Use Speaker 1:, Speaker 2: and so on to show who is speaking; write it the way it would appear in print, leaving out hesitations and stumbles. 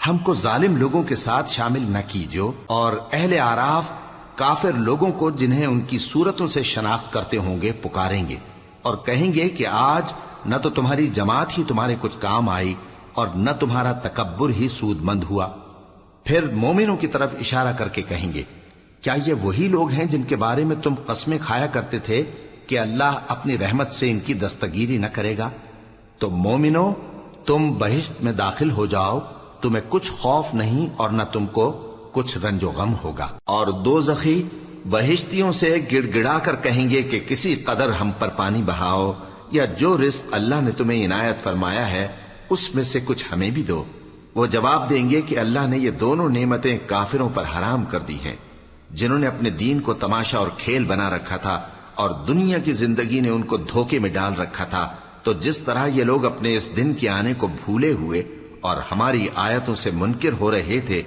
Speaker 1: ہم کو ظالم لوگوں کے ساتھ شامل نہ کیجو، اور اہل آراف کافر لوگوں کو جنہیں ان کی صورتوں سے شناخت کرتے ہوں گے پکاریں گے اور کہیں گے کہ آج نہ تو تمہاری جماعت ہی تمہارے کچھ کام آئی اور نہ تمہارا تکبر ہی سود مند ہوا۔ پھر مومنوں کی طرف اشارہ کر کے کہیں گے، کیا یہ وہی لوگ ہیں جن کے بارے میں تم قسمیں کھایا کرتے تھے کہ اللہ اپنی رحمت سے ان کی دستگیری نہ کرے گا؟ تو مومنو، تم بہشت میں داخل ہو جاؤ، تمہیں کچھ خوف نہیں اور نہ تم کو کچھ رنج و غم ہوگا۔ اور دوزخی بہشتیوں سے گڑ گڑا کر کہیں گے کہ کسی قدر ہم پر پانی بہاؤ، یا جو رزق اللہ نے تمہیں عنایت فرمایا ہے اس میں سے کچھ ہمیں بھی دو۔ وہ جواب دیں گے کہ اللہ نے یہ دونوں نعمتیں کافروں پر حرام کر دی ہیں، جنہوں نے اپنے دین کو تماشا اور کھیل بنا رکھا تھا اور دنیا کی زندگی نے ان کو دھوکے میں ڈال رکھا تھا۔ تو جس طرح یہ لوگ اپنے اس دن کے آنے کو بھولے ہوئے اور ہماری آیتوں سے منکر ہو رہے تھے،